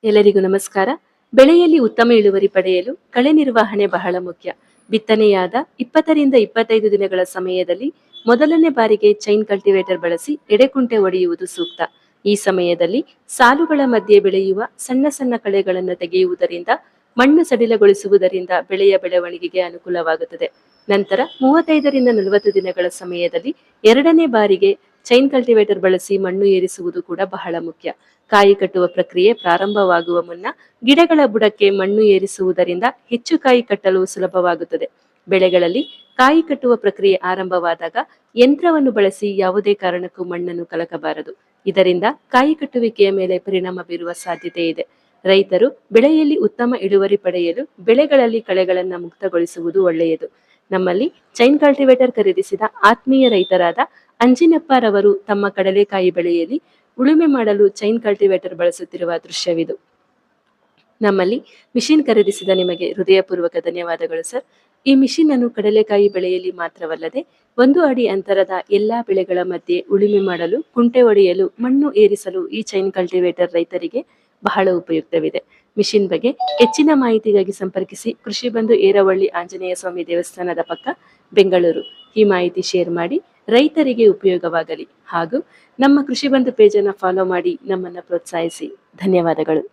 ಎಲ್ಲರಿಗೂ ನಮಸ್ಕಾರ. ಬೆಳೆಯಲ್ಲಿ ಉತ್ತಮ ಇಳುವರಿ ಪಡೆಯಲು ಕಳೆ ನಿರ್ವಹಣೆ ಬಹಳ ಮುಖ್ಯ. ಬಿತ್ತನೆಯಾದ 20ರಿಂದ 25 ದಿನಗಳ ಸಮಯದಲ್ಲಿ ಮೊದಲನೇ ಬಾರಿಗೆ ಚೈನ್ ಕಲ್ಟಿವೇಟರ್ ಬಳಸಿ ಎಡೆಕುಂಟೆ ಒಡೆಯುವುದು ಸೂಕ್ತ. ಈ ಸಮಯದಲ್ಲಿ ಸಾಲುಗಳ ಮಧ್ಯೆ ಬೆಳೆಯುವ ಸಣ್ಣ ಸಣ್ಣ ಕಳೆಗಳನ್ನು ತೆಗೆಯುವುದರಿಂದ ಮಣ್ಣು ಸಡಿಲಗೊಳಿಸುವುದರಿಂದ ಬೆಳೆಯ ಬೆಳವಣಿಗೆಗೆ ಅನುಕೂಲವಾಗುತ್ತದೆ. ನಂತರ 35ರಿಂದ 40 ದಿನಗಳ ಸಮಯದಲ್ಲಿ ಎರಡನೇ ಬಾರಿಗೆ ಚೈನ್ ಕಲ್ಟಿವೇಟರ್ ಬಳಸಿ ಮಣ್ಣು ಏರಿಸುವುದು ಕೂಡ ಬಹಳ ಮುಖ್ಯ. ಕಾಯಿ ಕಟ್ಟುವ ಪ್ರಕ್ರಿಯೆ ಪ್ರಾರಂಭವಾಗುವ ಮುನ್ನ ಗಿಡಗಳ ಬುಡಕ್ಕೆ ಮಣ್ಣು ಏರಿಸುವುದರಿಂದ ಹೆಚ್ಚು ಕಾಯಿ ಕಟ್ಟಲು ಸುಲಭವಾಗುತ್ತದೆ. ಬೆಳೆಗಳಲ್ಲಿ ಕಾಯಿ ಕಟ್ಟುವ ಪ್ರಕ್ರಿಯೆ ಆರಂಭವಾದಾಗ ಯಂತ್ರವನ್ನು ಬಳಸಿ ಯಾವುದೇ ಕಾರಣಕ್ಕೂ ಮಣ್ಣನ್ನು ಕಲಕಬಾರದು. ಇದರಿಂದ ಕಾಯಿ ಕಟ್ಟುವಿಕೆಯ ಮೇಲೆ ಪರಿಣಾಮ ಬೀರುವ ಸಾಧ್ಯತೆ ಇದೆ. ರೈತರು ಬೆಳೆಯಲ್ಲಿ ಉತ್ತಮ ಇಳುವರಿ ಪಡೆಯಲು ಬೆಳೆಗಳಲ್ಲಿ ಕಳೆಗಳನ್ನು ಮುಕ್ತಗೊಳಿಸುವುದು ಒಳ್ಳೆಯದು. ನಮ್ಮಲ್ಲಿ ಚೈನ್ ಕಲ್ಟಿವೇಟರ್ ಖರೀದಿಸಿದ ಆತ್ಮೀಯ ರೈತರಾದ ಅಂಜಿನಪ್ಪರವರು ತಮ್ಮ ಕಡಲೆಕಾಯಿ ಬೆಳೆಯಲ್ಲಿ ಉಳುಮೆ ಮಾಡಲು ಚೈನ್ ಕಲ್ಟಿವೇಟರ್ ಬಳಸುತ್ತಿರುವ ದೃಶ್ಯವಿದು. ನಮ್ಮಲ್ಲಿ ಮಿಷಿನ್ ಖರೀದಿಸಿದ ನಿಮಗೆ ಹೃದಯಪೂರ್ವಕ ಧನ್ಯವಾದಗಳು ಸರ್. ಈ ಮಿಷಿನ್ ಅನ್ನು ಕಡಲೆಕಾಯಿ ಬೆಳೆಯಲ್ಲಿ ಮಾತ್ರವಲ್ಲದೆ 1 ಅಡಿ ಅಂತರದ ಎಲ್ಲಾ ಬೆಳೆಗಳ ಮಧ್ಯೆ ಉಳುಮೆ ಮಾಡಲು, ಕುಂಟೆ ಹೊಡೆಯಲು, ಮಣ್ಣು ಏರಿಸಲು ಈ ಚೈನ್ ಕಲ್ಟಿವೇಟರ್ ರೈತರಿಗೆ ಬಹಳ ಉಪಯುಕ್ತವಿದೆ. ಮಿಷಿನ್ ಬಗ್ಗೆ ಹೆಚ್ಚಿನ ಮಾಹಿತಿಗಾಗಿ ಸಂಪರ್ಕಿಸಿ ಕೃಷಿ ಬಂಧು ಏರವಳ್ಳಿ ಆಂಜನೇಯ ಸ್ವಾಮಿ ದೇವಸ್ಥಾನದ ಪಕ್ಕ, ಬೆಂಗಳೂರು. ಈ ಮಾಹಿತಿ ಶೇರ್ ಮಾಡಿ ರೈತರಿಗೆ ಉಪಯೋಗವಾಗಲಿ. ಹಾಗೂ ನಮ್ಮ ಕೃಷಿ ಬಂಧು ಪೇಜ್ ಅನ್ನು ಫಾಲೋ ಮಾಡಿ ನಮ್ಮನ್ನು ಪ್ರೋತ್ಸಾಹಿಸಿ. ಧನ್ಯವಾದಗಳು.